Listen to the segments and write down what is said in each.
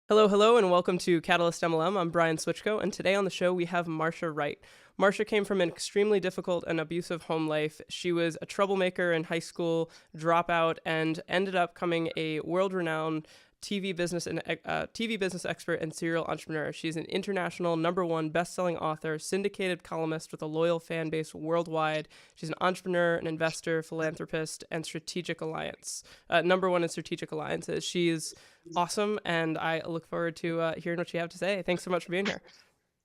Hello, hello, and welcome to Catalyst MLM. I'm Brian Swichkow, and today on the show we have Marsha Wright. Marsha came from an extremely difficult and abusive home life. She was a troublemaker in high school, dropout, and ended up becoming a world-renowned TV business expert and serial entrepreneur. She's an international #1 best-selling author, syndicated columnist with a loyal fan base worldwide. She's an entrepreneur, an investor, philanthropist, and strategic alliance. #1 in strategic alliances. She's awesome, and I look forward to hearing what you have to say. Thanks so much for being here.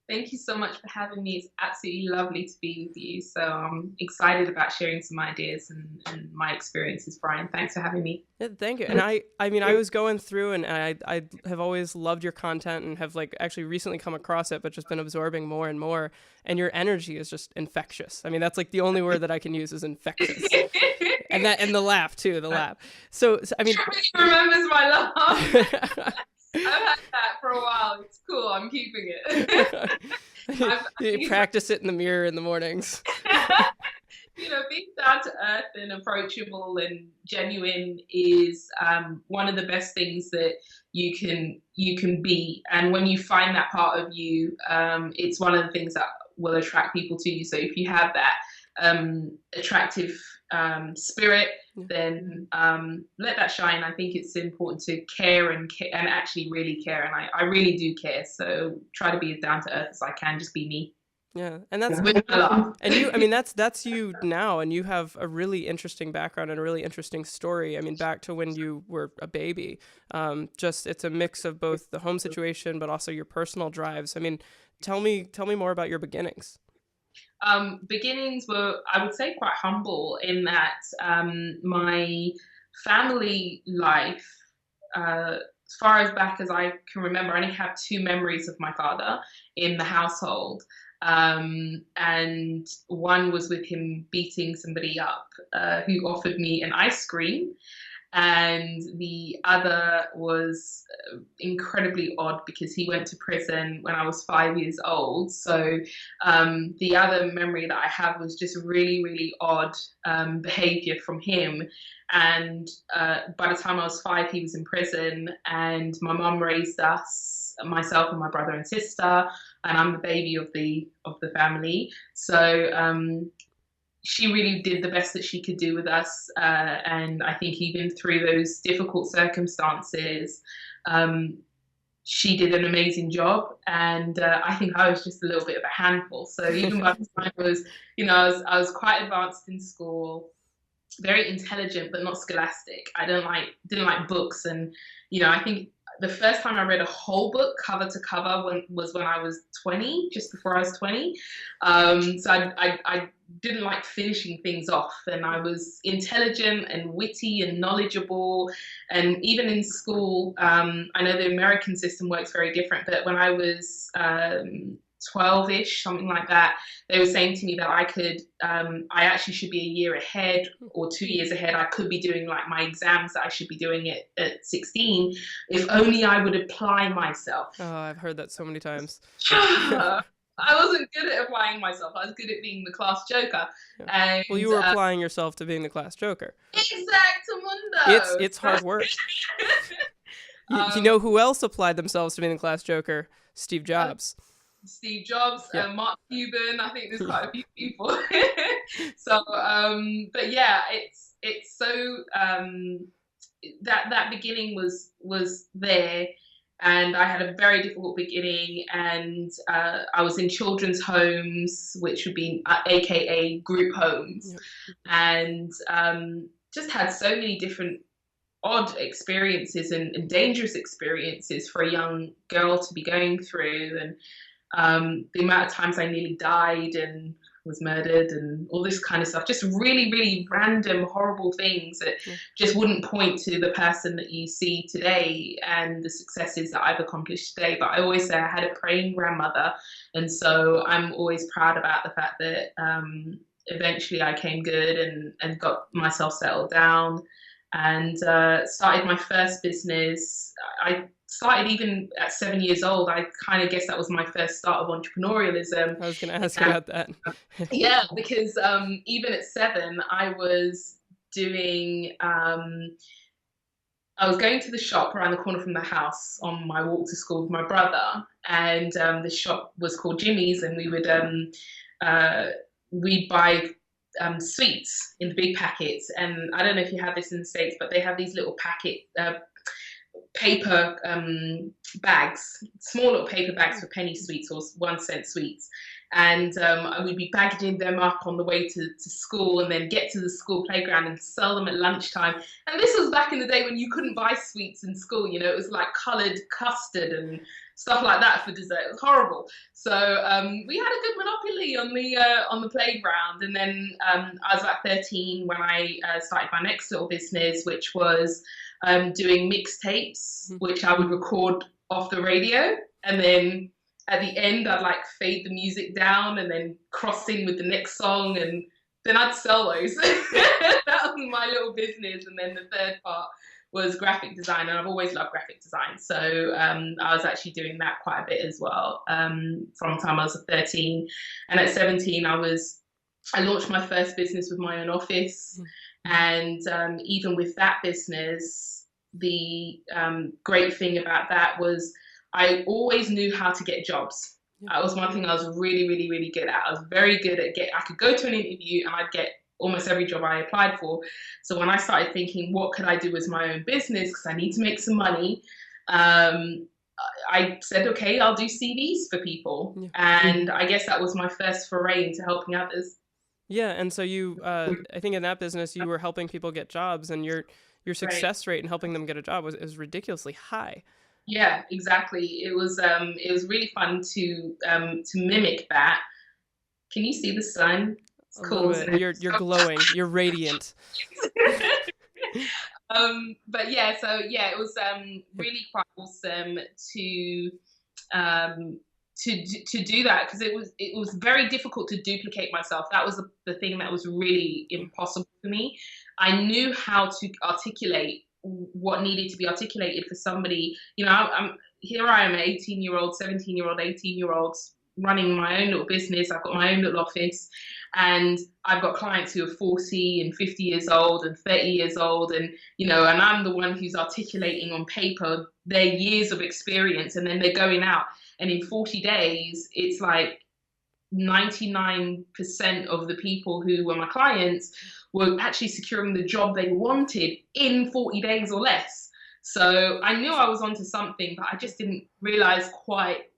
Thank you so much for having me. It's absolutely lovely to be with you. So I'm excited about sharing some ideas and my experiences, Brian. Thanks for having me. Yeah, thank you. And I was going through and I have always loved your content and have actually recently come across it, but just been absorbing more and more. And your energy is just infectious. I mean, that's like the only word that I can use is infectious. And the laugh too, the laugh. So I mean, Truly remembers my laugh. I've had that for a while. It's cool. I'm keeping it. You practice it in the mirror in the mornings. Being down to earth and approachable and genuine is one of the best things that you can be. And when you find that part of you, it's one of the things that will attract people to you. So if you have that attractive spirit, then let that shine. I think it's important to care and actually really care. And I really do care. So try to be as down to earth as I can. Just be me. Yeah, and that's that's you now, and you have a really interesting background and a really interesting story. I mean, back to when you were a baby. It's a mix of both the home situation, but also your personal drives. I mean, tell me more about your beginnings. Beginnings were, I would say, quite humble in that my family life, as far as back as I can remember, I only have 2 memories of my father in the household. And one was with him beating somebody up who offered me an ice cream. And the other was incredibly odd because he went to prison when I was 5 years old. So the other memory that I have was just really, really odd behavior from him. And by the time I was 5, he was in prison, and my mom raised us, myself and my brother and sister, and I'm the baby of the family. So she really did the best that she could do with us. And I think even through those difficult circumstances, she did an amazing job. And I think I was just a little bit of a handful. So even by the time I was quite advanced in school, very intelligent, but not scholastic. I didn't like books. And, I think the first time I read a whole book cover to cover was when I was 20, just before I was 20. So I didn't like finishing things off, and I was intelligent and witty and knowledgeable. And even in school, I know the American system works very different, but when I was 12-ish, something like that, they were saying to me that I actually should be a year ahead or 2 years ahead. I could be doing like my exams that I should be doing at 16, if only I would apply myself. Oh, I've heard that so many times. I wasn't good at applying myself. I was good at being the class joker. Yeah. And, well, you were applying yourself to being the class joker. Exactamundo. It's hard work. You know who else applied themselves to being the class joker? Steve Jobs. Steve Jobs, yeah. Mark Cuban. I think there's quite a few people. So, but yeah, it's so that beginning was there, and I had a very difficult beginning, and I was in children's homes, which would be AKA group homes, and just had so many different odd experiences and dangerous experiences for a young girl to be going through. And the amount of times I nearly died and was murdered and all this kind of stuff, just really, really random, horrible things that just wouldn't point to the person that you see today and the successes that I've accomplished today. But I always say I had a praying grandmother, and so I'm always proud about the fact that eventually I came good and got myself settled down and started my first business. I started even at 7 years old. I kind of guess that was my first start of entrepreneurialism. I was going to ask about that. Yeah, because even at 7, I was doing I was going to the shop around the corner from the house on my walk to school with my brother, and the shop was called Jimmy's, and uh, we'd buy sweets in the big packets. And I don't know if you have this in the States, but they have these little paper bags, small little paper bags for penny sweets or 1 cent sweets. And we'd be bagging them up on the way to school, and then get to the school playground and sell them at lunchtime. And this was back in the day when you couldn't buy sweets in school. You know, it was like coloured custard and stuff like that for dessert. It was horrible. So we had a good monopoly on the playground. And then I was about 13 when I started my next little business, which was doing mixtapes, which I would record off the radio, and then at the end I'd like fade the music down and then cross in with the next song, and then I'd sell those. That was my little business. And then the third part was graphic design, and I've always loved graphic design, so I was actually doing that quite a bit as well, from the time I was 13. And at 17 I launched my first business with my own office. And even with that business, the great thing about that was I always knew how to get jobs. That was one thing I was really, really, really good at. I was very good at I could go to an interview and I'd get almost every job I applied for. So when I started thinking, what could I do as my own business? Because I need to make some money. I said, okay, I'll do CVs for people. Yeah. And I guess that was my first foray into helping others. Yeah, and so you, I think in that business, you were helping people get jobs, and your success rate in helping them get a job was ridiculously high. Yeah, exactly. It was really fun to mimic that. Can you see the sun? It's cool. You're glowing. You're radiant. But yeah, so yeah, it was really quite awesome to do that, because it was very difficult to duplicate myself. That was the thing that was really impossible for me. I knew how to articulate what needed to be articulated for somebody. You know, I am 18-year-old, 17-year-old, 18-year-olds running my own little business. I've got my own little office, and I've got clients who are 40 and 50 years old and 30 years old, and you know, and I'm the one who's articulating on paper their years of experience, and then they're going out, and in 40 days it's like 99% of the people who were my clients were actually securing the job they wanted in 40 days or less. So I knew I was onto something, but I just didn't realize quite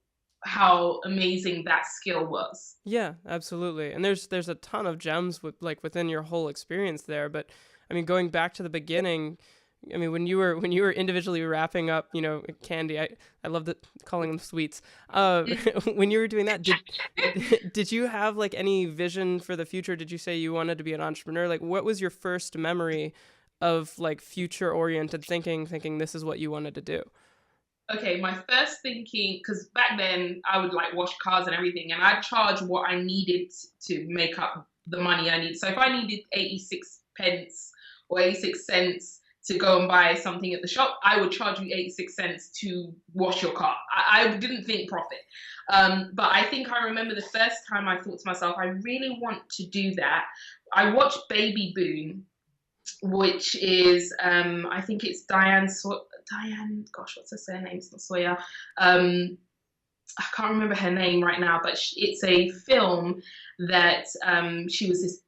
how amazing that skill was. Yeah, absolutely. And there's a ton of gems within your whole experience there. But I mean, going back to the beginning, I mean, when you were individually wrapping up, you know, candy, I love calling them sweets. When you were doing that, did you have like any vision for the future? Did you say you wanted to be an entrepreneur? Like, what was your first memory of like future oriented thinking this is what you wanted to do? Okay, my first thinking, because back then I would like wash cars and everything, and I'd charge what I needed to make up the money I need. So if I needed 86 pence or 86 cents to go and buy something at the shop, I would charge you 86 cents to wash your car. I didn't think profit. But I think I remember the first time I thought to myself, I really want to do that. I watched Baby Boom, which is, I think it's Diane, gosh, what's her surname? It's not Sawyer. I can't remember her name right now, but it's a film that she was this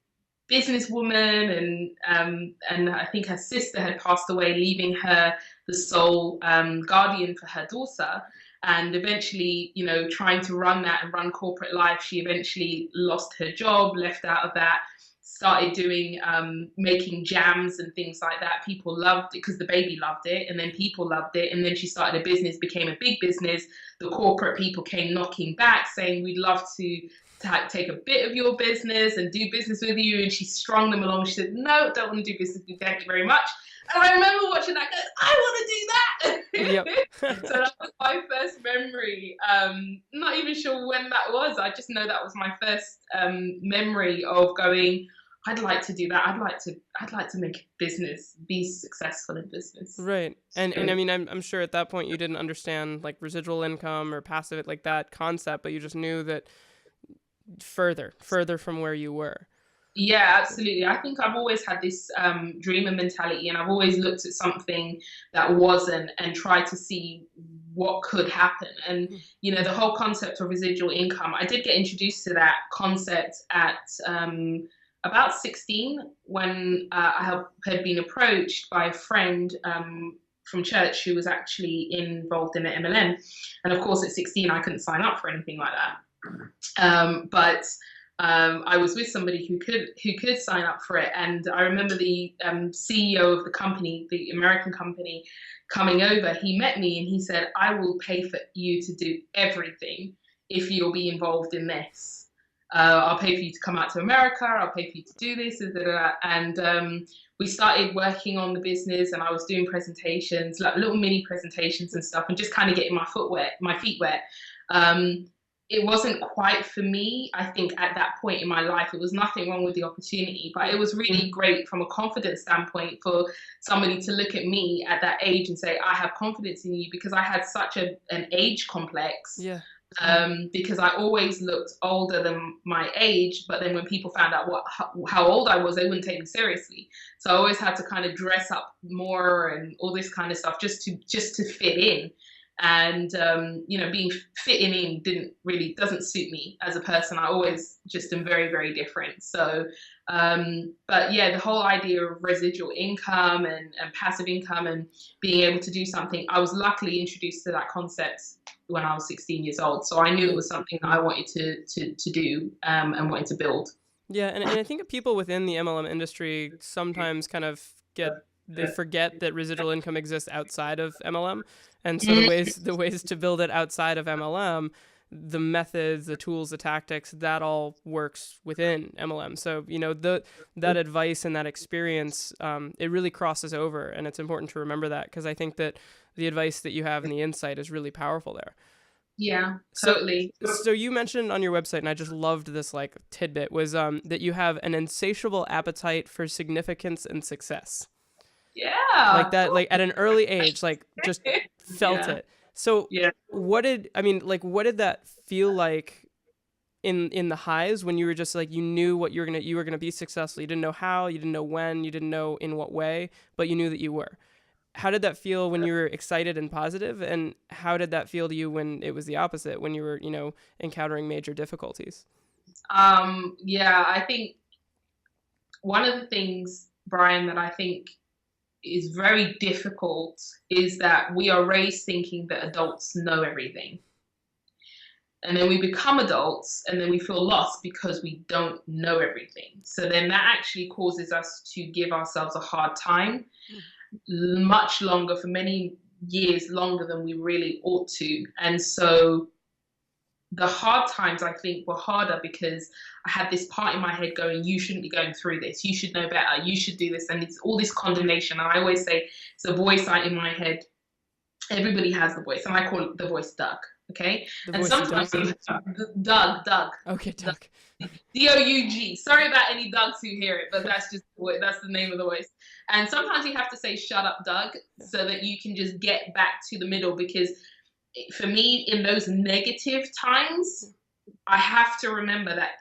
businesswoman, and I think her sister had passed away, leaving her the sole guardian for her daughter. And eventually, you know, trying to run that and run corporate life, she eventually lost her job, left out of that, started doing making jams and things like that. People loved it because the baby loved it, and then people loved it. And then she started a business, became a big business. The corporate people came knocking back saying, we'd love to take a bit of your business and do business with you. And she strung them along. She said, no, don't want to do business with you, thank you very much. And I remember watching that going, I want to do that. Yep. So that was my first memory. Not even sure when that was. I just know that was my first memory of going, I'd like to do that. I'd like to make a business, be successful in business. Right. And I mean, I'm sure at that point you didn't understand like residual income or passive, like that concept, but you just knew that further from where you were. Yeah, absolutely. I think I've always had this dreamer mentality, and I've always looked at something that wasn't and tried to see what could happen. And, you know, the whole concept of residual income, I did get introduced to that concept at about 16 when had been approached by a friend from church who was actually involved in the MLM. And of course, at 16, I couldn't sign up for anything like that. But I was with somebody who could sign up for it, and I remember the CEO of the company, the American company, coming over. He met me and he said, "I will pay for you to do everything if you'll be involved in this. I'll pay for you to come out to America. I'll pay for you to do this." And we started working on the business, and I was doing presentations, like little mini presentations and stuff, and just kind of getting my feet wet. It wasn't quite for me. I think at that point in my life, it was nothing wrong with the opportunity, but it was really great from a confidence standpoint for somebody to look at me at that age and say, I have confidence in you, because I had such an age complex. Yeah. Because I always looked older than my age, but then when people found out how old I was, they wouldn't take me seriously. So I always had to kind of dress up more and all this kind of stuff just to fit in. And you know, being fitting in doesn't suit me as a person. I always just am very, very different. So but yeah, the whole idea of residual income and passive income and being able to do something, I was luckily introduced to that concept when I was 16 years old. So I knew it was something that I wanted to do and wanted to build. Yeah, and I think people within the MLM industry sometimes kind of they forget that residual income exists outside of MLM. And so the ways to build it outside of MLM, the methods, the tools, the tactics, that all works within MLM. So, you know, that advice and that experience, it really crosses over. And it's important to remember that, because I think that the advice that you have and the insight is really powerful there. Yeah, totally. So you mentioned on your website, and I just loved this like tidbit, was that you have an insatiable appetite for significance and success. Yeah. Like that, like at an early age, like just felt it. So what did that feel like in the highs when you were just like, you knew what you were gonna be successful. You didn't know how, you didn't know when, you didn't know in what way, but you knew that you were. How did that feel when you were excited and positive? And how did that feel to you when it was the opposite, when you were, you know, encountering major difficulties? Yeah, I think one of the things, Brian, that I think is very difficult is that we are raised thinking that adults know everything. And then we become adults and then we feel lost because we don't know everything. So then that actually causes us to give ourselves a hard time, much longer, for many years longer than we really ought to. And so the hard times, I think, were harder because I had this part in my head going, you shouldn't be going through this. You should know better. You should do this. And it's all this condemnation. And I always say it's a voice in my head. Everybody has the voice. And I call it the voice Doug. Okay. And sometimes Doug. Okay, Doug. Doug. Sorry about any Dougs who hear it, but that's the name of the voice. And sometimes you have to say, shut up, Doug, so that you can just get back to the middle, because for me, in those negative times, I have to remember that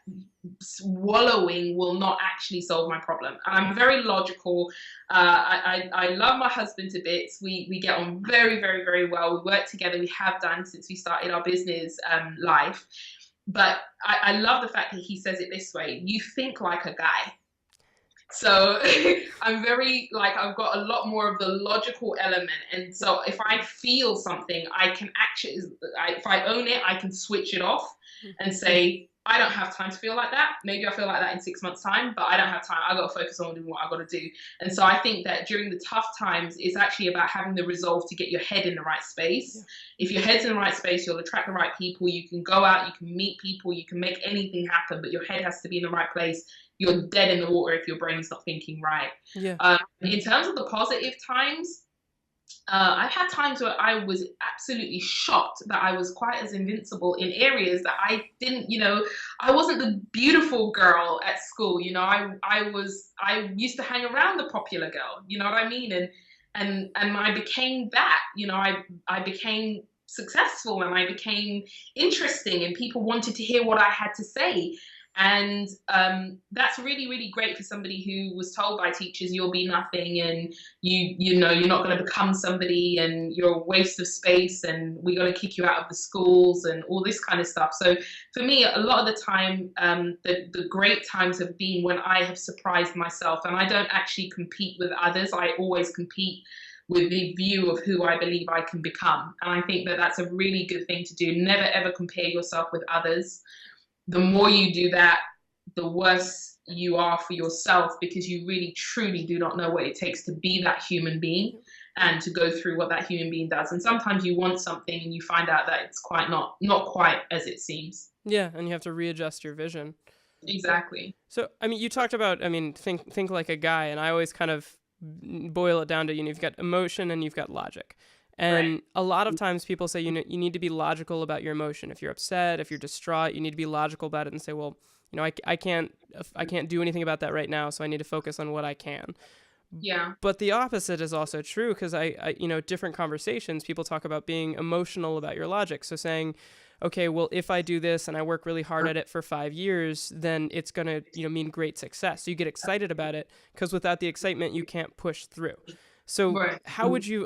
wallowing will not actually solve my problem. I'm very logical. I love my husband to bits. We get on very, very, very well. We work together. We have done since we started our business life. But I love the fact that he says it this way: you think like a guy. So I'm very, like, I've got a lot more of the logical element. And so if I feel something, I can actually, if I own it, I can switch it off and say, I don't have time to feel like that. Maybe I feel like that in 6 months' time, but I don't have time. I got to focus on doing what I got to do. And so I think that during the tough times, it's actually about having the resolve to get your head in the right space. If your head's in the right space, you'll attract the right people. You can go out, you can meet people, you can make anything happen, but your head has to be in the right place. You're dead in the water if your brain's not thinking right. In terms of the positive times, I've had times where I was absolutely shocked that I was quite as invincible in areas that I didn't, I wasn't the beautiful girl at school. I used to hang around the popular girl, you know what I mean? And I became that, I became successful and I became interesting and people wanted to hear what I had to say. And that's really, really great for somebody who was told by teachers, you'll be nothing, and you know, you're not going to become somebody, and you're a waste of space, and we're going to kick you out of the schools and all this kind of stuff. So for me, a lot of the time, the great times have been when I have surprised myself, and I don't actually compete with others. I always compete with the view of who I believe I can become. And I think that that's a really good thing to do. Never, ever compare yourself with others. The more you do that, the worse you are for yourself, because you really, truly do not know what it takes to be that human being and to go through what that human being does. And sometimes you want something and you find out that it's not quite as it seems. Yeah, and you have to readjust your vision. Exactly. So, I mean, you talked about, I mean, think like a guy, and I always kind of boil it down to, you know, you've got emotion and you've got logic. And Right. a lot of times people say, you know, you need to be logical about your emotion. If you're upset, if you're distraught, you need to be logical about it and say, well, you know, I can't do anything about that right now, so I need to focus on what I can. Yeah. But the opposite is also true, because I, you know, different conversations, people talk about being emotional about your logic. So saying, okay, well, if I do this and I work really hard at it for 5 years, then it's going to, you know, mean great success. So you get excited about it, because without the excitement, you can't push through. So Right. how would you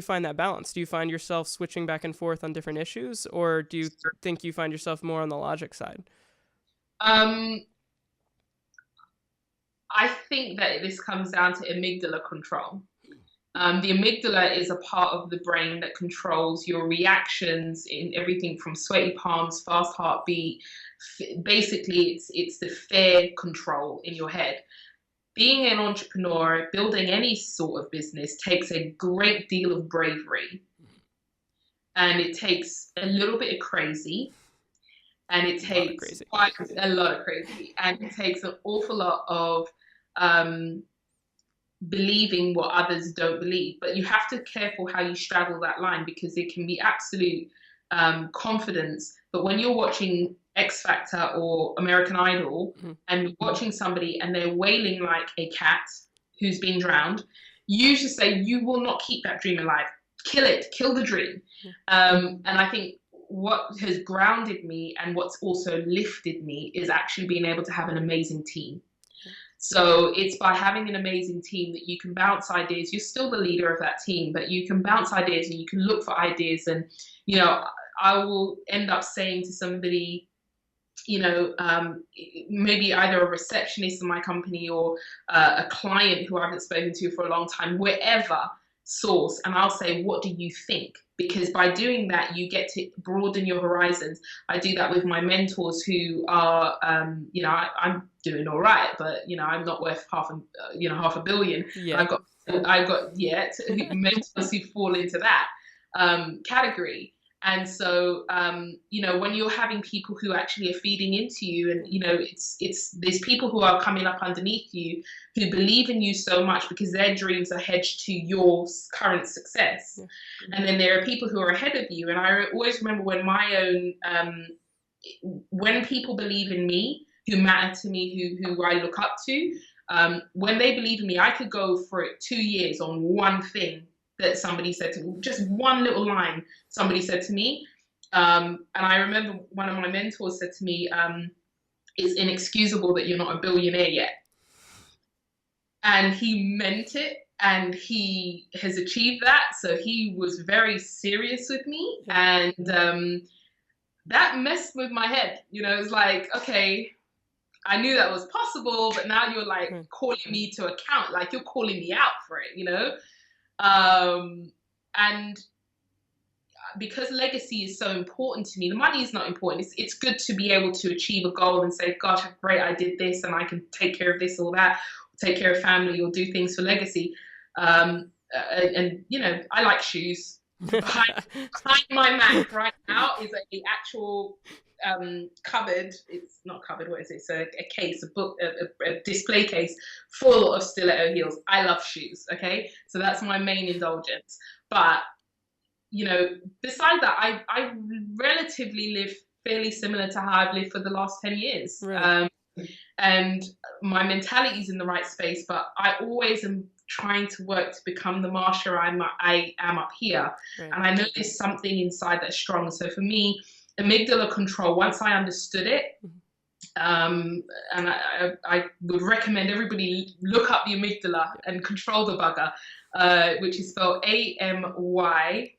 find that balance? Do you find yourself switching back and forth on different issues, or do you think you find yourself more on the logic side? I think that this comes down to amygdala control. The amygdala is a part of the brain that controls your reactions in everything from sweaty palms, fast heartbeat. Basically, it's the fear control in your head. Being an entrepreneur, building any sort of business takes a great deal of bravery, and it takes a little bit of crazy, and it takes quite a lot of crazy, and it takes an awful lot of believing what others don't believe. But you have to be careful how you straddle that line, because it can be absolute confidence. But when you're watching X Factor or American Idol, and you're watching somebody and they're wailing like a cat who's been drowned, you should say, you will not keep that dream alive. Kill it, kill the dream. And I think what has grounded me and what's also lifted me is actually being able to have an amazing team. So it's by having an amazing team that you can bounce ideas. You're still the leader of that team, but you can bounce ideas and you can look for ideas. And, you know, I will end up saying to somebody, you know, maybe either a receptionist in my company or a client who I haven't spoken to for a long time, wherever source, and I'll say, what do you think? Because by doing that, you get to broaden your horizons. I do that with my mentors who are, you know, I'm doing all right, but, you know, I'm not worth half a billion. Yeah. I've got mentors who fall into that category. And so, you know, when you're having people who actually are feeding into you, and, you know, there's people who are coming up underneath you who believe in you so much because their dreams are hedged to your current success. And then there are people who are ahead of you. And I always remember when when people believe in me, who matter to me, who I look up to, when they believe in me, I could go for 2 years on one thing that somebody said to me, just one little line somebody said to me. And I remember one of my mentors said to me, it's inexcusable that you're not a billionaire yet. And he meant it, and he has achieved that. So he was very serious with me. And that messed with my head. You know, it's like, okay, I knew that was possible, but now you're like calling me to account, like you're calling me out for it, you know? And because legacy is so important to me, the money is not important. It's good to be able to achieve a goal and say, gosh, great, I did this and I can take care of this or that, or take care of family or do things for legacy. And you know, I like shoes. Behind my Mac right now is an actual cupboard. It's not cupboard, what is it? It's a case, a book, a display case full of stiletto heels. I love shoes, okay? So that's my main indulgence. But, you know, beside that, I relatively live fairly similar to how I've lived for the last 10 years. Right. And my mentality is in the right space, but I always am trying to work to become the Marsha I am up here. Right. And I know there's something inside that's strong. So for me, amygdala control, once I understood it, And I would recommend everybody look up the amygdala and control the bugger, which is spelled Amygdala,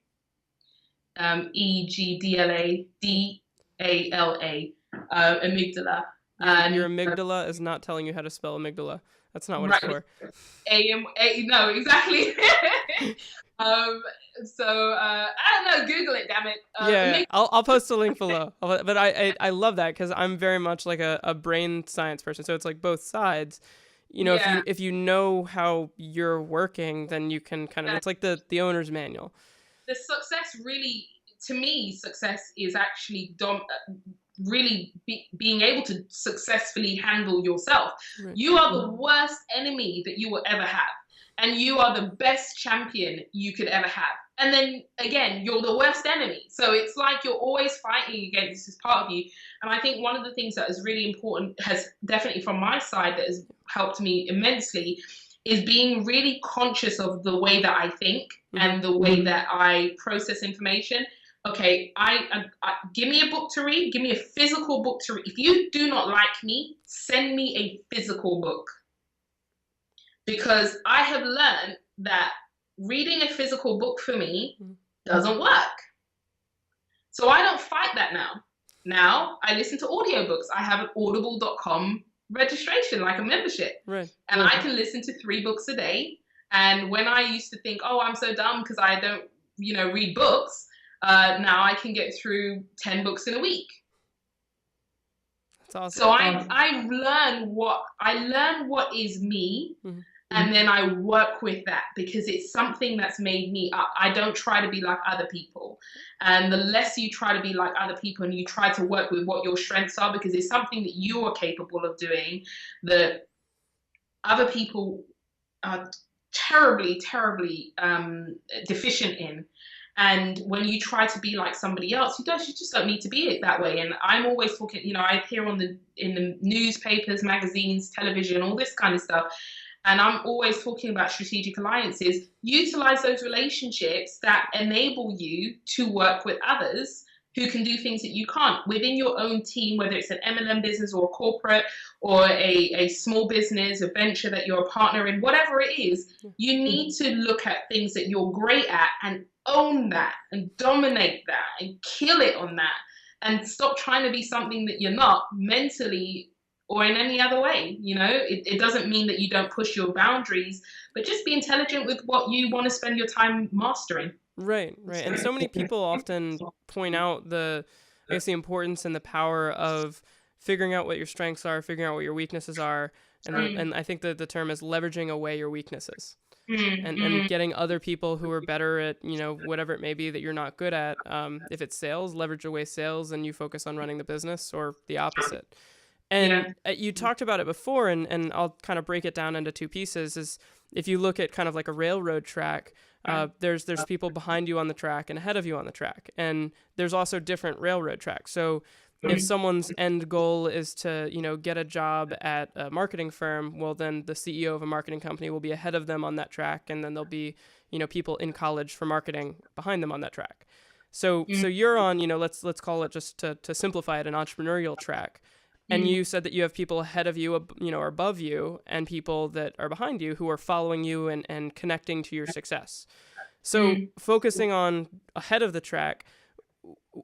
amygdala. Your And amygdala is not telling you how to spell amygdala. That's not what it's right, for. no, exactly. um, I don't know. Google it, damn it. Yeah, I'll post a link below. But I love that because I'm very much like a brain science person. So it's like both sides. Yeah, if you know how you're working, then you can kind of, it's like the owner's manual. the success really, to me, success is actually really being able to successfully handle yourself. Right. You are the worst enemy that you will ever have, and you are the best champion you could ever have. And then again, you're the worst enemy. So it's like you're always fighting against this part of you. And I think one of the things that is really important, has definitely from my side, that has helped me immensely, is being really conscious of the way that I think and the way that I process information. Okay, I give me a book to read, give me a physical book to read. If you do not like me, send me a physical book. Because I have learned that reading a physical book for me doesn't work. So I don't fight that now. Now I listen to audiobooks. I have an audible.com registration, like a membership. Right. And I can listen to 3 books a day. And when I used to think, oh, I'm so dumb because I don't, read books, now I can get through 10 books in a week. That's awesome. So I learn what is me, and then I work with that because it's something that's made me up. I don't try to be like other people. And the less you try to be like other people and you try to work with what your strengths are, because it's something that you are capable of doing that other people are terribly, terribly deficient in. And when you try to be like somebody else, you just don't need to be it that way. And I'm always talking, I appear in the newspapers, magazines, television, all this kind of stuff. And I'm always talking about strategic alliances. Utilize those relationships that enable you to work with others who can do things that you can't within your own team, whether it's an MLM business or a corporate or a small business, a venture that you're a partner in, whatever it is. You need to look at things that you're great at and own that and dominate that and kill it on that, and stop trying to be something that you're not, mentally or in any other way. It doesn't mean that you don't push your boundaries, but just be intelligent with what you want to spend your time mastering. Right. And so many people often point out the importance and the power of figuring out what your strengths are, figuring out what your weaknesses are, and I think that the term is leveraging away your weaknesses. And getting other people who are better at, whatever it may be that you're not good at. If it's sales, leverage away sales and you focus on running the business, or the opposite. And you talked about it before, and I'll kind of break it down into 2 pieces. Is if you look at kind of like a railroad track, there's people behind you on the track and ahead of you on the track. And there's also different railroad tracks. So if someone's end goal is to, get a job at a marketing firm, well, then the CEO of a marketing company will be ahead of them on that track. And then there'll be, people in college for marketing behind them on that track. So you're on, let's call it, just to simplify it, an entrepreneurial track. And you said that you have people ahead of you, or above you, and people that are behind you who are following you and connecting to your success. So focusing on ahead of the track,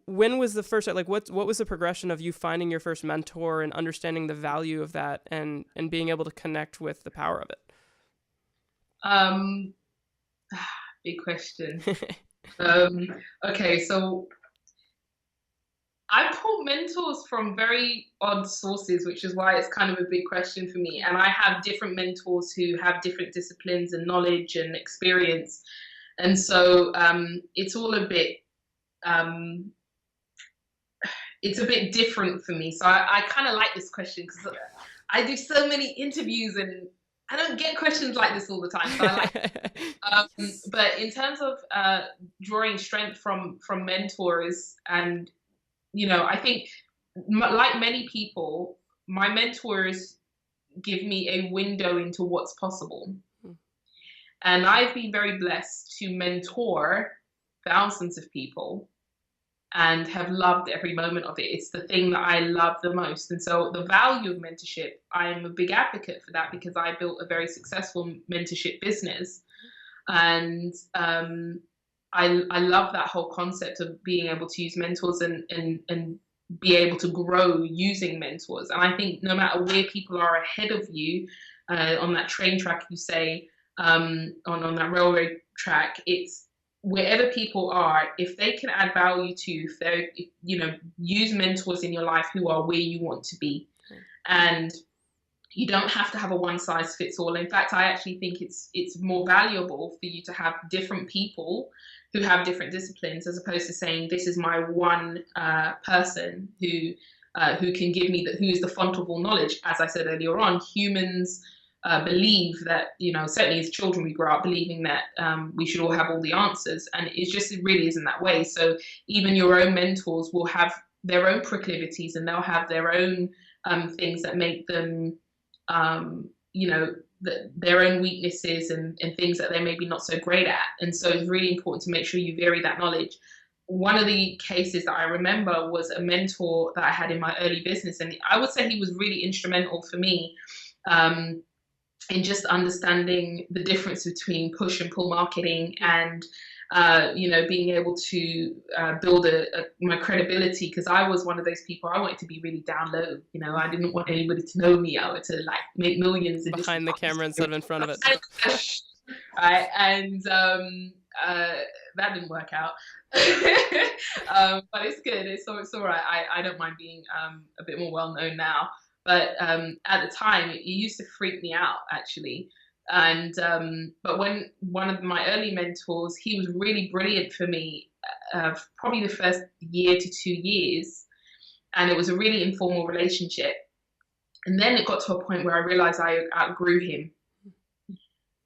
when was the first, like, what was the progression of you finding your first mentor and understanding the value of that and being able to connect with the power of it? Big question. Okay, so I pull mentors from very odd sources, which is why it's kind of a big question for me. And I have different mentors who have different disciplines and knowledge and experience. And so it's all a bit, it's a bit different for me. So I kind of like this question because I do so many interviews and I don't get questions like this all the time. So I like it. But in terms of drawing strength from mentors, and I think, like many people, my mentors give me a window into what's possible. And I've been very blessed to mentor thousands of people. and have loved every moment of it. It's the thing that I love the most. And so the value of mentorship, I'm a big advocate for that because I built a very successful mentorship business. And I love that whole concept of being able to use mentors and be able to grow using mentors. And I think no matter where people are ahead of you, on that train track, you say, on that railroad track, it's wherever people are, if they can add value to you, if they, you know, use mentors in your life who are where you want to be. And you don't have to have a one size fits all. In fact, I actually think it's more valuable for you to have different people who have different disciplines, as opposed to saying this is my one person who can give me who is the font of all knowledge. As I said earlier on, humans believe that, you know, certainly as children we grow up believing that we should all have all the answers, and it really isn't that way. So even your own mentors will have their own proclivities, and they'll have their own things that make them you know, their own weaknesses and things that they're maybe not so great at. And so it's really important to make sure you vary that knowledge. One of the cases that I remember was a mentor that I had in my early business, and I would say he was really instrumental for me in just understanding the difference between push and pull marketing, and you know, being able to build my credibility, because I was one of those people, I wanted to be really down low. You know, I didn't want anybody to know me. I wanted to like make millions behind the camera instead of in front of it. Right, and that didn't work out. But it's good. It's all right. I don't mind being a bit more well known now. But at the time, it used to freak me out, actually. And but when one of my early mentors, he was really brilliant for me, probably the first year to 2 years, and it was a really informal relationship. And then it got to a point where I realized I outgrew him,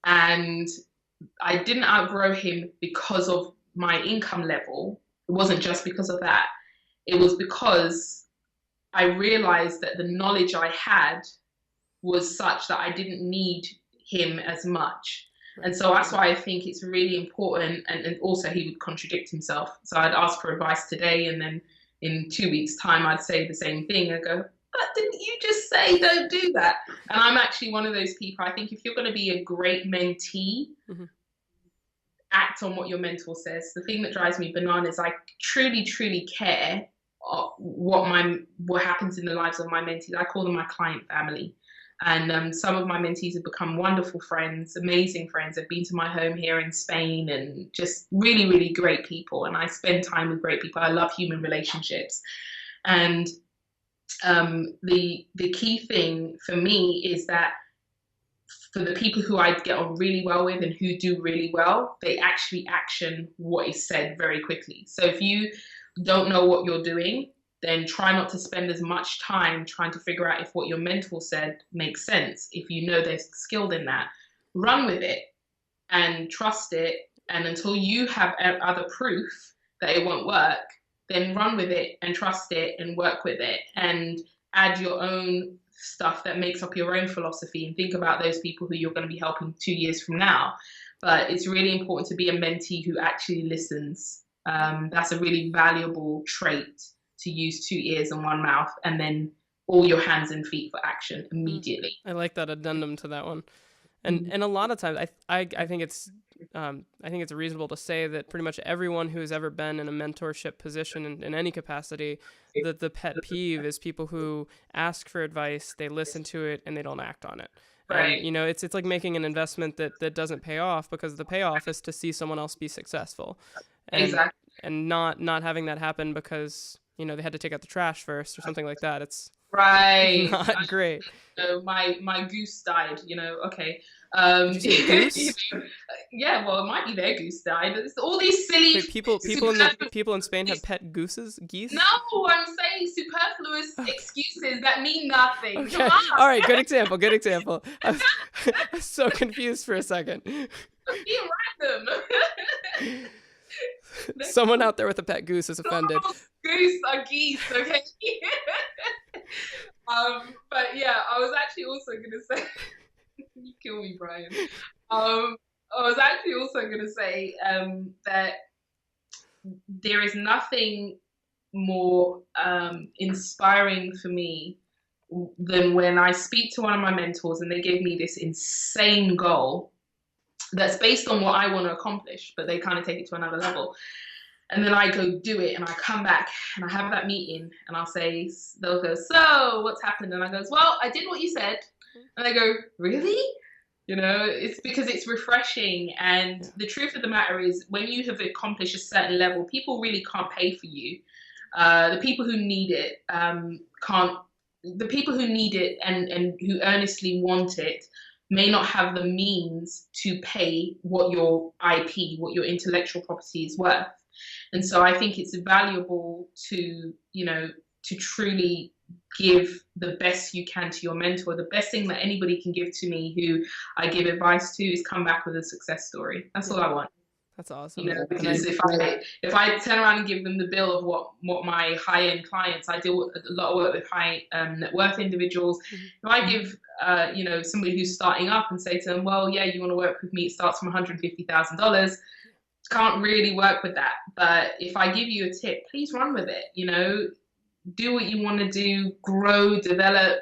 and I didn't outgrow him because of my income level. It wasn't just because of that. It was because I realized that the knowledge I had was such that I didn't need him as much. And so that's why I think it's really important. And also he would contradict himself. So I'd ask for advice today, and then in 2 weeks' time, I'd say the same thing. I'd go, but didn't you just say don't do that? And I'm actually one of those people. I think if you're going to be a great mentee, act on what your mentor says. The thing that drives me bananas, I truly, truly care what happens in the lives of my mentees. I call them my client family. And some of my mentees have become wonderful friends, amazing friends. They've been to my home here in Spain, and just really, really great people. And I spend time with great people. I love human relationships. And the key thing for me is that for the people who I get on really well with and who do really well, they actually action what is said very quickly. So if you don't know what you're doing, then try not to spend as much time trying to figure out if what your mentor said makes sense. If you know they're skilled in that, run with it and trust it. And until you have other proof that it won't work, then run with it and trust it and work with it and add your own stuff that makes up your own philosophy, and think about those people who you're going to be helping 2 years from now. But it's really important to be a mentee who actually listens. That's a really valuable trait, to use 2 ears and 1 mouth, and then all your hands and feet for action immediately. I like that addendum to that one. And a lot of times I think it's reasonable to say that pretty much everyone who has ever been in a mentorship position in any capacity, that the pet peeve is people who ask for advice, they listen to it, and they don't act on it. Right. And, you know, it's like making an investment that doesn't pay off, because the payoff is to see someone else be successful. And, Exactly. And not having that happen because, you know, they had to take out the trash first or something like that. It's right. not great. You know, my goose died, you know, okay. Did you say goose? Yeah, well, it might be their goose died. It's all these silly... Wait, people in Spain have pet geese? No, I'm saying superfluous excuses that mean nothing. Okay. All right, good example. I was so confused for a second. Being random. Someone out there with a pet goose is offended. Goose are geese, okay? But yeah, I was actually also gonna say, you kill me, Brian. I was actually also gonna say that there is nothing more inspiring for me than when I speak to one of my mentors and they gave me this insane goal that's based on what I want to accomplish, but they kind of take it to another level. And then I go do it, and I come back and I have that meeting, and I'll say, they'll go, so what's happened? And I goes, well, I did what you said. And they go, really? You know, it's because it's refreshing. And the truth of the matter is, when you have accomplished a certain level, people really can't pay for you. The people who need it can't. The people who need it and who earnestly want it may not have the means to pay what your IP, what your intellectual property is worth. And so I think it's valuable to, you know, to truly give the best you can to your mentor. The best thing that anybody can give to me who I give advice to is come back with a success story. That's all I want. That's awesome. You know, because if I turn around and give them the bill of what my high-end clients, I deal with a lot of work with high net worth individuals. If I give you know, somebody who's starting up and say to them, well, yeah, you want to work with me, it starts from $150,000. Can't really work with that. But if I give you a tip, please run with it. You know, do what you want to do, grow, develop.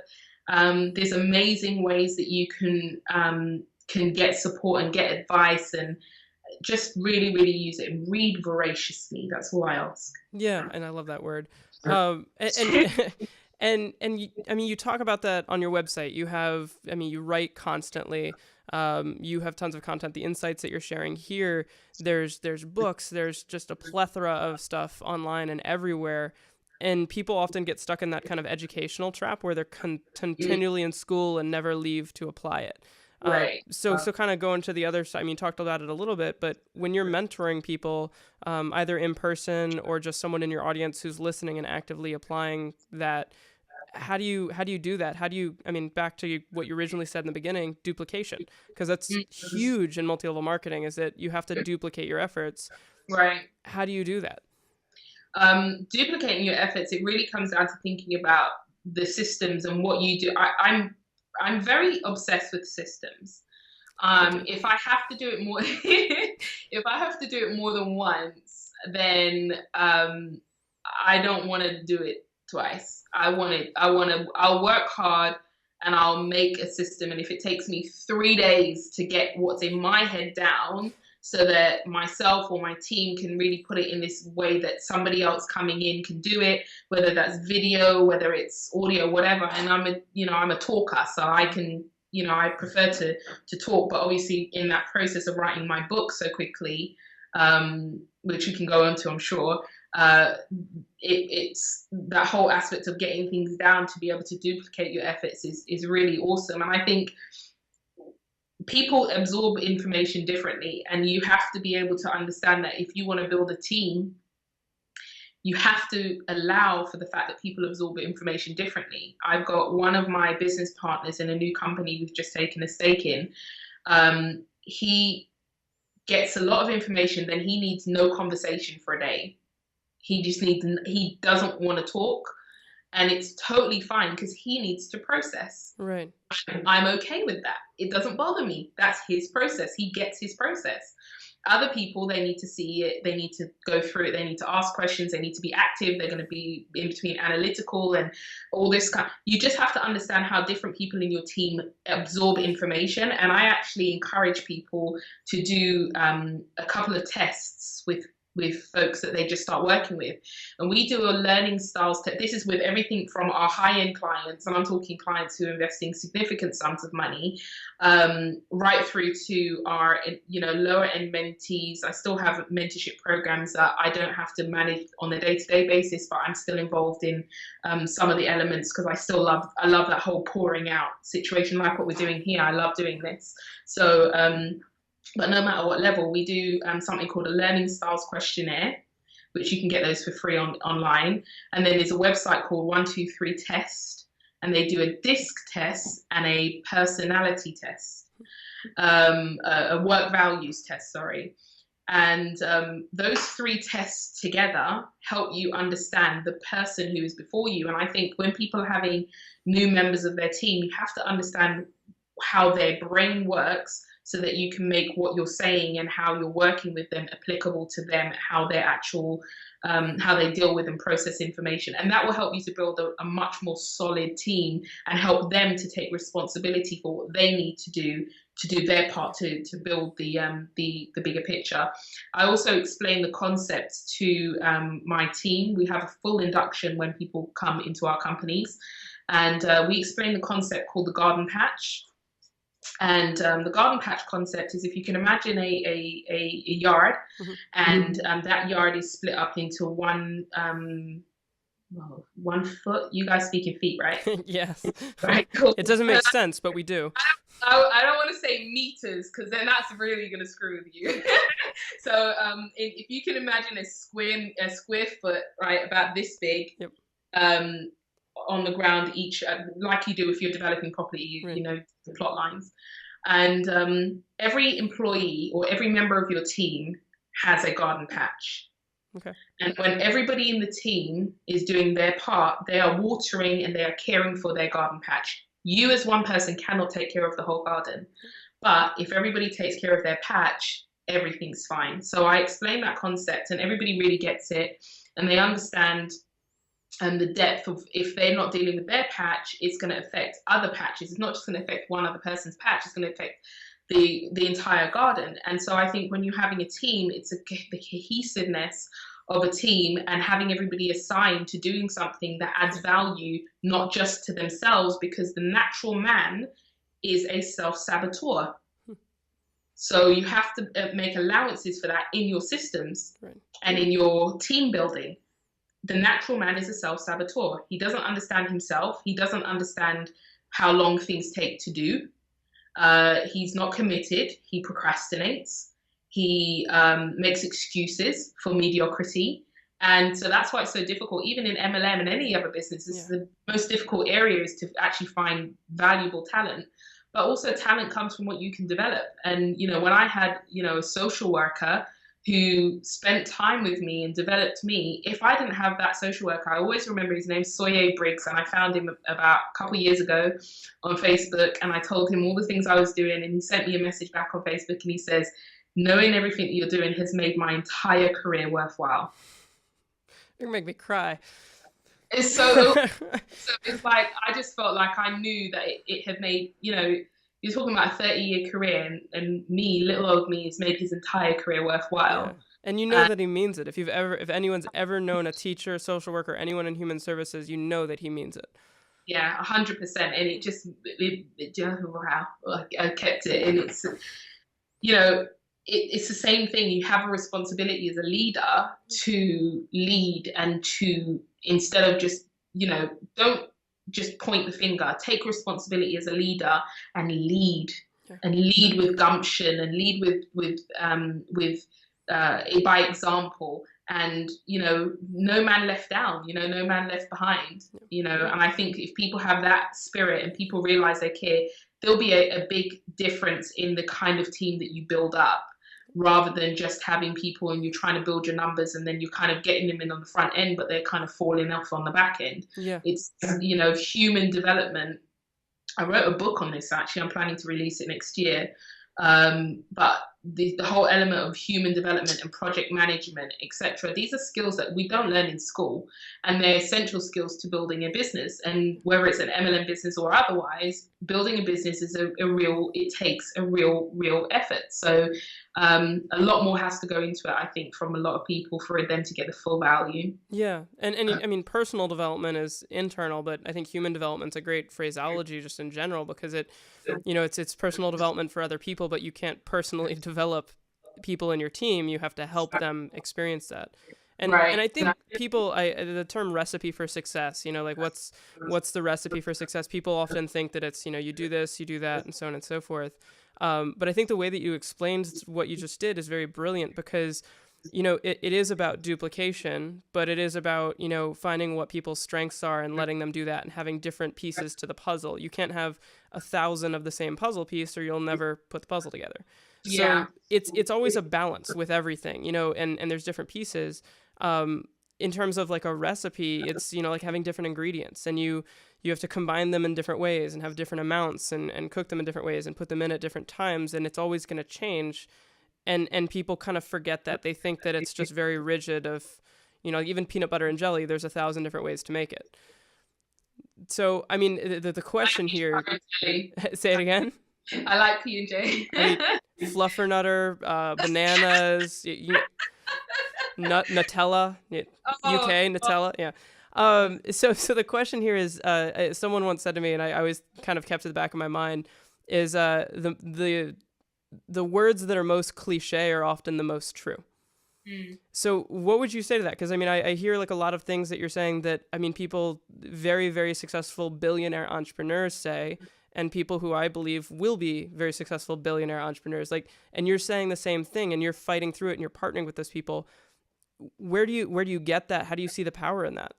There's amazing ways that you can get support and get advice, and just really, really use it and read voraciously. That's all I ask. Yeah, and I love that word. And you, I mean, you talk about that on your website. You have, I mean, you write constantly. You have tons of content. The insights that you're sharing here, there's books. There's just a plethora of stuff online and everywhere. And people often get stuck in that kind of educational trap where they're continually in school and never leave to apply it. Right. So kind of going to the other side, I mean, you talked about it a little bit, but when you're mentoring people, either in person or just someone in your audience who's listening and actively applying that, how do you do that? How do you, I mean, back to what you originally said in the beginning, duplication, because that's huge in multi-level marketing, is that you have to duplicate your efforts. Right. How do you do that? Duplicating your efforts, it really comes down to thinking about the systems and what you do. I'm very obsessed with systems. If I have to do it more, if I have to do it more than once, then I don't want to do it twice. I'll work hard and I'll make a system. And if it takes me 3 days to get what's in my head down, so that myself or my team can really put it in this way that somebody else coming in can do it, whether that's video, whether it's audio, whatever. And I'm a talker, so I can, I prefer to talk, but obviously in that process of writing my book so quickly, which we can go into, I'm sure, it's that whole aspect of getting things down to be able to duplicate your efforts is really awesome. And I think people absorb information differently, and you have to be able to understand that if you want to build a team, you have to allow for the fact that people absorb information differently. I've got one of my business partners in a new company we've just taken a stake in. He gets a lot of information, then he needs no conversation for a day. He doesn't want to talk. And it's totally fine because he needs to process. Right. I'm okay with that. It doesn't bother me. That's his process. He gets his process. Other people, they need to see it. They need to go through it. They need to ask questions. They need to be active. They're going to be in between analytical and all this kind. You just have to understand how different people in your team absorb information. And I actually encourage people to do a couple of tests with folks that they just start working with. And we do a learning styles test. This is with everything from our high-end clients, and I'm talking clients who are investing significant sums of money, right through to our lower-end mentees. I still have mentorship programs that I don't have to manage on a day-to-day basis, but I'm still involved in some of the elements because I love that whole pouring out situation, like what we're doing here. I love doing this. So but no matter what level, we do something called a learning styles questionnaire, which you can get those for free online. And then there's a website called 123 Test, and they do a DISC test and a personality test, a work values test, sorry. And those three tests together help you understand the person who is before you. And I think when people are having new members of their team, you have to understand how their brain works so that you can make what you're saying and how you're working with them applicable to them, how their actual how they deal with and process information. And that will help you to build a much more solid team and help them to take responsibility for what they need to do their part to build the bigger picture. I also explain the concepts to my team. We have a full induction when people come into our companies, and we explain the concept called the garden patch. And the garden patch concept is, if you can imagine a yard, Mm-hmm. and that yard is split up into one 1 foot. You guys speak in feet, right? Yes. Right, cool. It doesn't make sense, but we do. I don't want to say meters, because then that's really going to screw with you. So if you can imagine a square foot, right, about this big, Yep. On the ground, each like you do if you're developing property, Right. you know, the plot lines. And every employee or every member of your team has a garden patch. Okay. And when everybody in the team is doing their part, they are watering and they are caring for their garden patch. You as one person cannot take care of the whole garden. But if everybody takes care of their patch, everything's fine. So I explain that concept and everybody really gets it, and they understand the depth of, if they're not dealing with their patch, it's going to affect other patches. It's not just going to affect one other person's patch, it's going to affect the entire garden. And so I think when you're having a team, it's the cohesiveness of a team and having everybody assigned to doing something that adds value, not just to themselves, because the natural man is a self-saboteur. So you have to make allowances for that in your systems, right, and in your team building. The natural man is a self-saboteur. He doesn't understand himself. He doesn't understand how long things take to do. He's not committed. He procrastinates. He makes excuses for mediocrity. And so that's why it's so difficult, even in MLM and any other business. This is the most difficult area, is to actually find valuable talent. But also talent comes from what you can develop. And, you know, when I had, you know, a social worker who spent time with me and developed me, if I didn't have that social worker, I always remember his name, Soye Briggs, and I found him about a couple of years ago on Facebook, and I told him all the things I was doing, and he sent me a message back on Facebook, and he says, knowing everything that you're doing has made my entire career worthwhile. You're gonna make me cry. It's so it's like, I just felt like I knew that it had made, you know, you're talking about a 30-year career, and me, little old me, has made his entire career worthwhile. Yeah. And you know that he means it. If anyone's ever known a teacher, social worker, anyone in human services, you know that he means it. Yeah, 100%. And it just, wow, I kept it. And it's, you know, it's the same thing. You have a responsibility as a leader to lead, and to, instead of just, you know, don't just point the finger. Take responsibility as a leader and lead, and lead with gumption, and lead with by example. And, you know, no man left down, you know, no man left behind, you know. And I think if people have that spirit and people realize they care, there'll be a big difference in the kind of team that you build up, rather than just having people and you're trying to build your numbers and then you're kind of getting them in on the front end, but they're kind of falling off on the back end. Yeah. It's, you know, human development. I wrote a book on this, actually. I'm planning to release it next year. But the whole element of human development and project management, etc., these are skills that we don't learn in school, and they're essential skills to building a business. And whether it's an MLM business or otherwise, building a business is it takes a real effort. So a lot more has to go into it, I think, from a lot of people for them to get the full value. Yeah. And I mean, personal development is internal, but I think human development's a great phraseology just in general, because it, you know, it's personal development for other people, but you can't personally develop people in your team. You have to help them experience that. And Right. And I think people, the term recipe for success, you know, like what's the recipe for success? People often think that it's, you know, you do this, you do that, and so on and so forth. But I think the way that you explained what you just did is very brilliant, because, you know, it is about duplication, but it is about, you know, finding what people's strengths are and letting them do that, and having different pieces to the puzzle. You can't have 1,000 of the same puzzle piece, or you'll never put the puzzle together. Yeah. So it's always a balance with everything, you know, and there's different pieces. In terms of like a recipe, it's, you know, like having different ingredients, and you you have to combine them in different ways and have different amounts and cook them in different ways and put them in at different times, and it's always going to change. And people kind of forget that. They think that it's just very rigid of, even peanut butter and jelly, there's 1,000 different ways to make it. So, I mean, the question here, say it again. I like P&J. Fluffernutter, bananas, Nutella, UK Nutella, yeah. So the question here is, someone once said to me, and I always kind of kept it at the back of my mind, is the words that are most cliche are often the most true. So what would you say to that? Because I mean, I hear like a lot of things that you're saying that, I mean, people, very, very successful billionaire entrepreneurs say, and people who I believe will be very successful billionaire entrepreneurs, like, and you're saying the same thing, and you're fighting through it, and you're partnering with those people. Where do you get that? How do you see the power in that?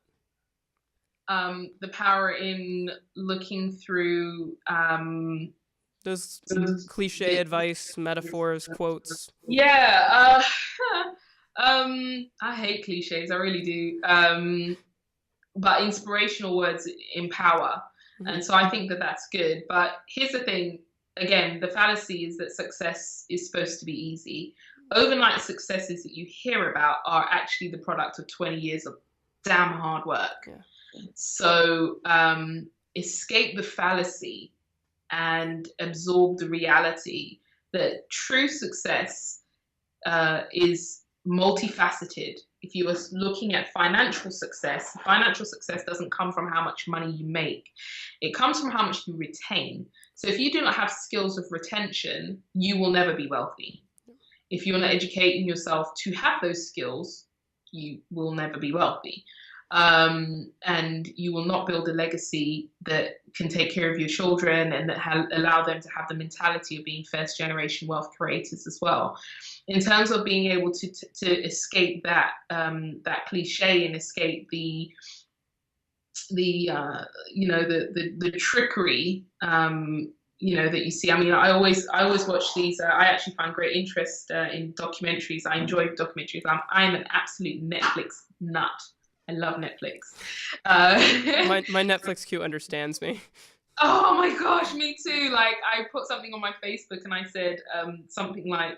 The power in looking through those cliche advice, metaphors, quotes. Yeah. I hate cliches. I really do. But inspirational words empower. Mm-hmm. And so I think that that's good. But here's the thing. Again, the fallacy is that success is supposed to be easy. Overnight successes that you hear about are actually the product of 20 years of damn hard work. Yeah. So escape the fallacy and absorb the reality that true success is multifaceted. If you are looking at financial success doesn't come from how much money you make. It comes from how much you retain. So if you do not have skills of retention, you will never be wealthy. If you're not educating yourself to have those skills, you will never be wealthy. And you will not build a legacy that can take care of your children and that allow them to have the mentality of being first generation wealth creators as well. In terms of being able to escape that cliche and escape the trickery that you see. I mean, I always watch these. I actually find great interest in documentaries. I enjoy documentaries. I'm an absolute Netflix nut. I love Netflix. My Netflix queue understands me. Oh my gosh, me too. Like, I put something on my Facebook and I said something like,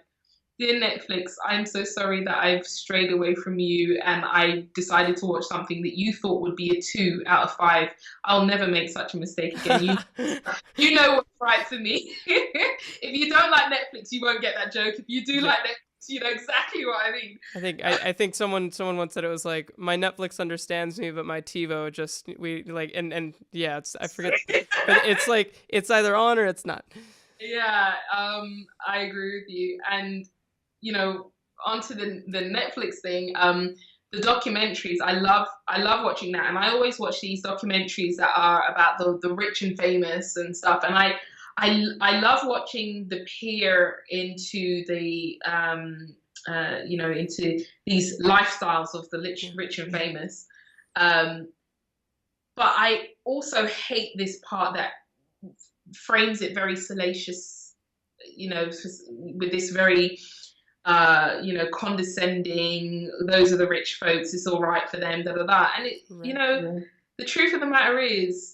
"Dear Netflix, I'm so sorry that I've strayed away from you and I decided to watch something that you thought would be a 2 out of 5. I'll never make such a mistake again. You know what's right for me. If you don't like Netflix, you won't get that joke. If you do like Netflix, you know exactly what I mean." I think someone once said it was like, my Netflix understands me, but my TiVo just yeah, I forget. But it's like, it's either on or it's not. Yeah, I agree with you. And onto the Netflix thing, the documentaries, I love watching that. And I always watch these documentaries that are about the rich and famous and stuff. And I love watching the peer into the into these lifestyles of the rich and famous. But I also hate this part that frames it very salacious, with this very condescending, those are the rich folks, it's all right for them, da da da. And the truth of the matter is,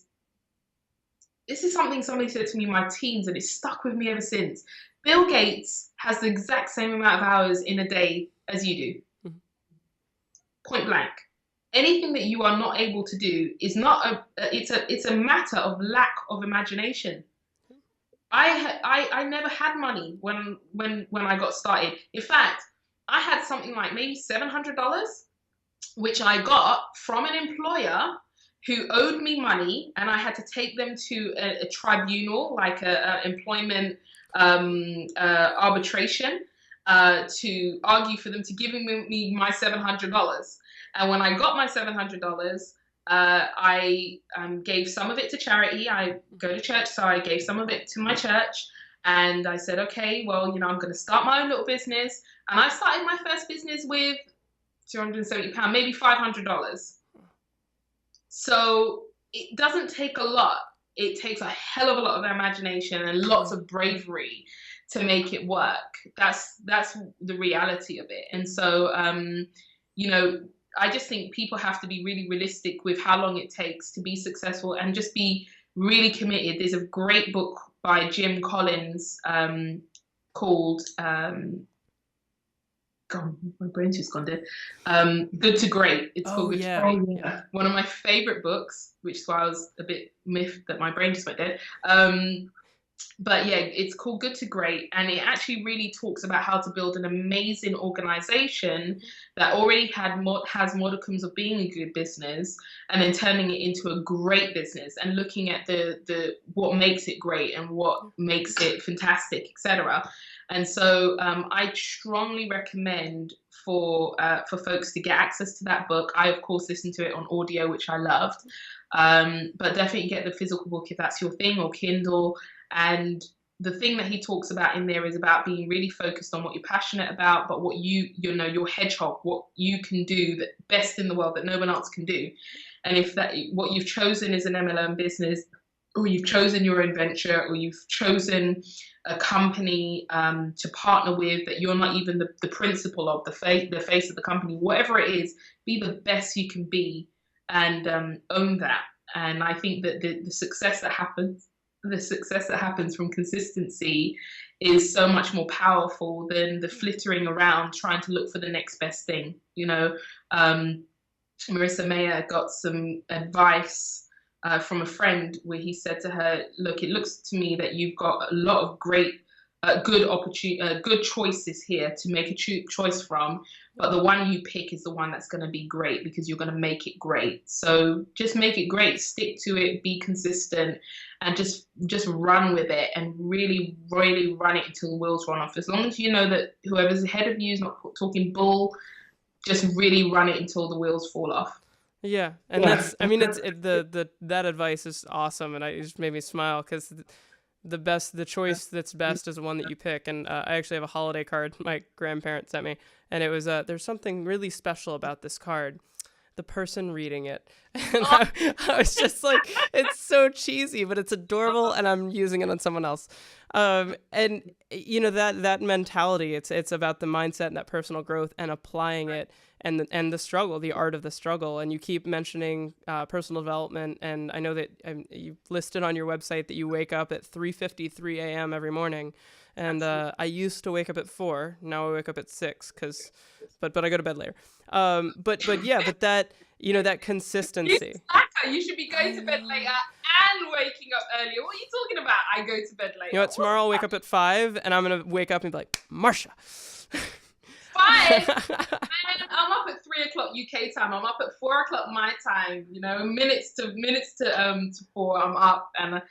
this is something somebody said to me in my teens, and it's stuck with me ever since. Bill Gates has the exact same amount of hours in a day as you do. Mm-hmm. Point blank. Anything that you are not able to do is not it's a matter of lack of imagination. I never had money when I got started. In fact, I had something like maybe $700, which I got from an employer who owed me money, and I had to take them to a tribunal, like a employment arbitration, to argue for them to give me my $700. And when I got my $700, I gave some of it to charity. I go to church, so I gave some of it to my church. And I said, okay, well, I'm going to start my own little business. And I started my first business with £270, maybe $500. So it doesn't take a lot. It takes a hell of a lot of imagination and lots of bravery to make it work. That's the reality of it. And so, I just think people have to be really realistic with how long it takes to be successful and just be really committed. There's a great book by Jim Collins called God, my brain's just gone dead. Good to Great. It's called Good to Great. Yeah. One of my favorite books, which is why I was a bit miffed that my brain just went dead. But yeah, it's called Good to Great, and it actually really talks about how to build an amazing organization that already has modicums of being a good business, and then turning it into a great business, and looking at the what makes it great and what makes it fantastic, etc. And so I strongly recommend for folks to get access to that book. I, of course, listened to it on audio, which I loved, but definitely get the physical book if that's your thing, or Kindle. And the thing that he talks about in there is about being really focused on what you're passionate about, but what you know, your hedgehog, what you can do that best in the world that no one else can do. And if that what you've chosen is an MLM business, or you've chosen your own venture, or you've chosen a company to partner with that you're not even the principal of, the face of the company, whatever it is, be the best you can be, and own that. And I think that the success that happens from consistency is so much more powerful than the flittering around trying to look for the next best thing. You know, Marissa Mayer got some advice from a friend where he said to her, look, it looks to me that you've got a lot of great good choices here to make a choice from, but the one you pick is the one that's going to be great, because you're going to make it great. So just make it great, stick to it, be consistent, and just run with it, and really run it until the wheels run off. As long as you know that whoever's ahead of you is not talking bull, just really run it until the wheels fall off. Yeah, and that's, I mean, that advice is awesome, and it just made me smile, because the choice that's best is the one that you pick. And I actually have a holiday card my grandparents sent me, and it was there's something really special about this card, the person reading it. And I was just like, it's so cheesy, but it's adorable, and I'm using it on someone else. And you know, that mentality, it's about the mindset and that personal growth and applying it, and the struggle, the art of the struggle. And you keep mentioning personal development, and I know that you've listed on your website that you wake up at 3:53 a.m. every morning. And I used to wake up at 4. Now I wake up at 6, but I go to bed later. But that, you know, that consistency. You should be going to bed later and waking up earlier. What are you talking about? I go to bed later. You know what? Tomorrow I'll wake up at 5, and I'm gonna wake up and be like, Marsha. 5. And I'm up at 3 o'clock UK time. I'm up at 4 o'clock my time. You know, minutes to 4. I'm up and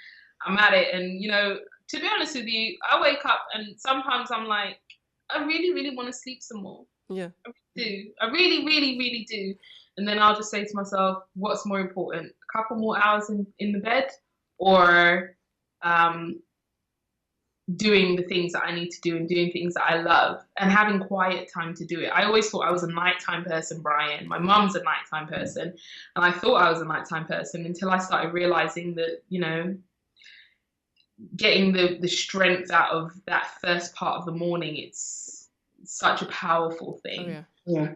I'm at it. And you know, to be honest with you, I wake up and sometimes I'm like, I really, really want to sleep some more. Yeah, I really do. I really, really, really do. And then I'll just say to myself, what's more important? A couple more hours in the bed, or doing the things that I need to do and doing things that I love and having quiet time to do it. I always thought I was a nighttime person, Brian. My mum's a nighttime person, and I thought I was a nighttime person until I started realizing that, you know, getting the strength out of that first part of the morning, it's such a powerful thing. Oh, yeah.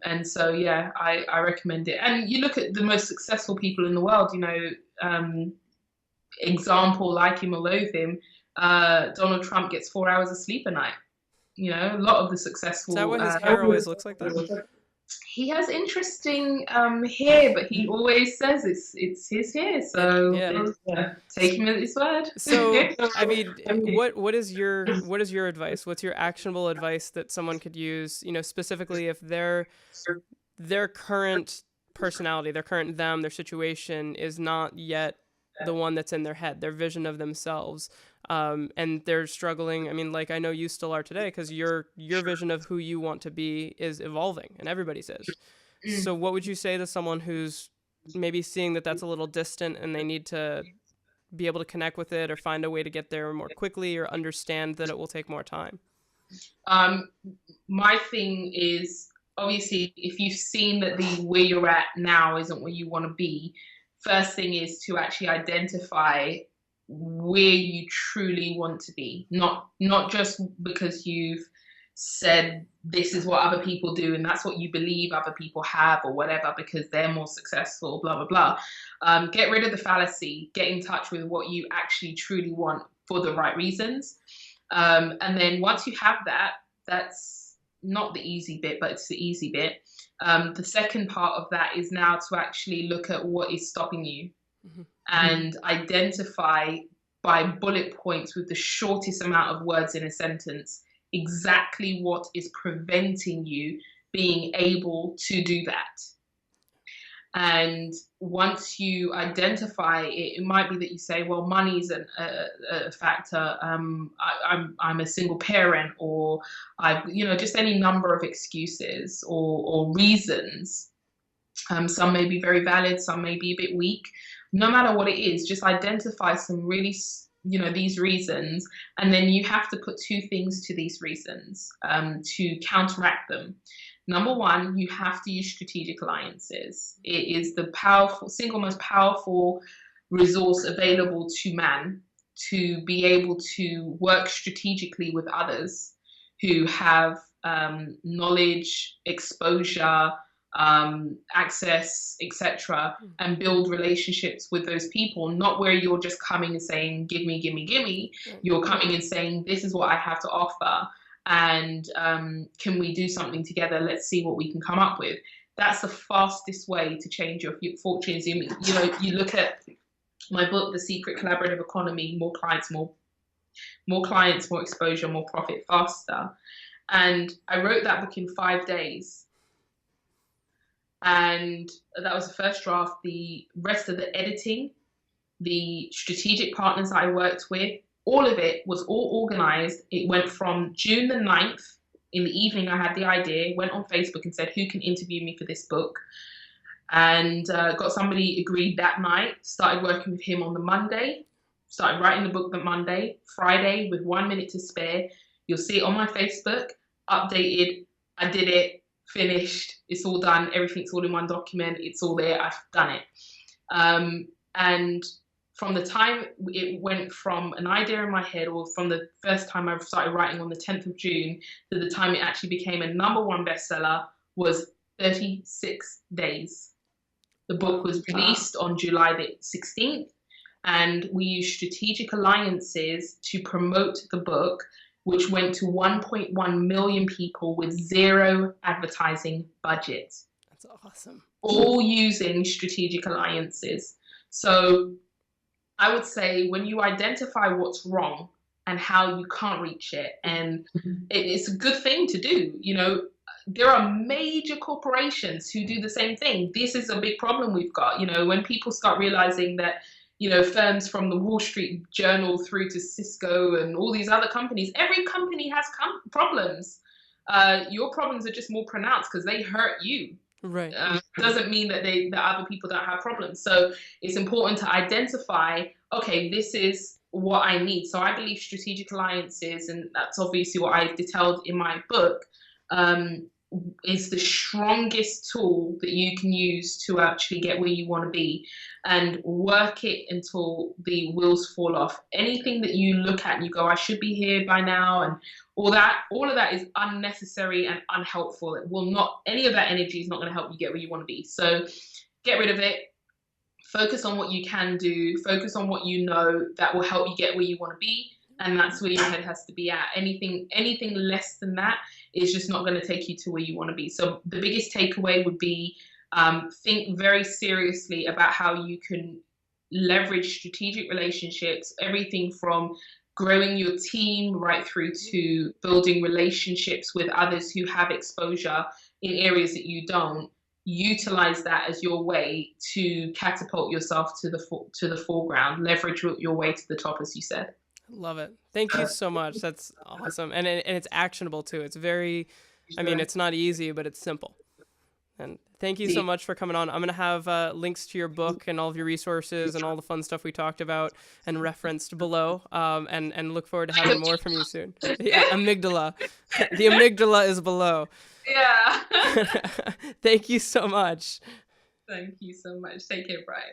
And so, yeah, I recommend it. And you look at the most successful people in the world, you know, example, like him or loathe him, Donald Trump gets 4 hours of sleep a night. You know, a lot of the successful... Is that why his hair always looks like that? He has interesting hair, but he always says it's his hair. So take him at his word. So I mean, what is your advice? What's your actionable advice that someone could use? You know, specifically if their current personality, their current their situation is not yet the one that's in their head, their vision of themselves, and they're struggling. I mean, like, I know you still are today, because your vision of who you want to be is evolving, and everybody's is. So what would you say to someone who's maybe seeing that that's a little distant, and they need to be able to connect with it, or find a way to get there more quickly, or understand that it will take more time? My thing is, obviously, if you've seen that where you're at now isn't where you want to be, first thing is to actually identify where you truly want to be, not just because you've said this is what other people do and that's what you believe other people have or whatever because they're more successful, blah, blah, blah. Get rid of the fallacy, get in touch with what you actually truly want for the right reasons. And then once you have that, that's not the easy bit, but it's the easy bit. The second part of that is now to actually look at what is stopping you and identify by bullet points with the shortest amount of words in a sentence exactly what is preventing you being able to do that. And once you identify it, it might be that you say, well, money's a factor. I'm a single parent, or I've, just any number of excuses or reasons. Some may be very valid, some may be a bit weak. No matter what it is, just identify some really, these reasons, and then you have to put two things to these reasons to counteract them. Number one, you have to use strategic alliances. It is the single most powerful resource available to man to be able to work strategically with others who have knowledge, exposure, access, etc., and build relationships with those people, not where you're just coming and saying, give me, give me, give me. You're coming and saying, this is what I have to offer. And can we do something together? Let's see what we can come up with. That's the fastest way to change your fortunes. You look at my book, The Secret Collaborative Economy, more clients, more exposure, more profit, faster. And I wrote that book in 5 days. And that was the first draft. The rest of the editing, the strategic partners I worked with, all of it was all organized. It went from June the 9th. In the evening, I had the idea, went on Facebook and said, who can interview me for this book? And got somebody agreed that night, started working with him on the Monday, started writing the book the Monday. Friday, with 1 minute to spare, you'll see it on my Facebook, updated, I did it, finished, it's all done, everything's all in one document, it's all there, I've done it. And from the time it went from an idea in my head, or from the first time I started writing on the 10th of June, to the time it actually became a #1 bestseller, was 36 days. The book was released on July the 16th, and we used strategic alliances to promote the book, which went to 1.1 million people with zero advertising budget. That's awesome. All using strategic alliances. So I would say when you identify what's wrong and how you can't reach it, and it's a good thing to do. There are major corporations who do the same thing. This is a big problem we've got. When people start realizing that firms from the Wall Street Journal through to Cisco and all these other companies, every company has problems. Your problems are just more pronounced because they hurt you. Right. Doesn't mean that other people don't have problems. So it's important to identify, okay, this is what I need. So I believe strategic alliances, and that's obviously what I detailed in my book, is the strongest tool that you can use to actually get where you want to be, and work it until the wheels fall off. Anything that you look at and you go, I should be here by now, and all of that is unnecessary and unhelpful. Any of that energy is not going to help you get where you want to be. So get rid of it. Focus on what you can do. Focus on what you know that will help you get where you want to be. And that's where your head has to be at. Anything less than that is just not going to take you to where you want to be. So the biggest takeaway would be think very seriously about how you can leverage strategic relationships, everything from growing your team right through to building relationships with others who have exposure in areas that you don't. Utilize that as your way to catapult yourself to the foreground. Leverage your way to the top, as you said. Love it. Thank you so much. That's awesome. And it's actionable too. It's very, it's not easy, but it's simple. And thank you so much for coming on. I'm going to have links to your book and all of your resources and all the fun stuff we talked about and referenced below. And look forward to having more from you soon. Yeah, amygdala. The amygdala is below. Yeah. Thank you so much. Thank you so much. Take care, Brian.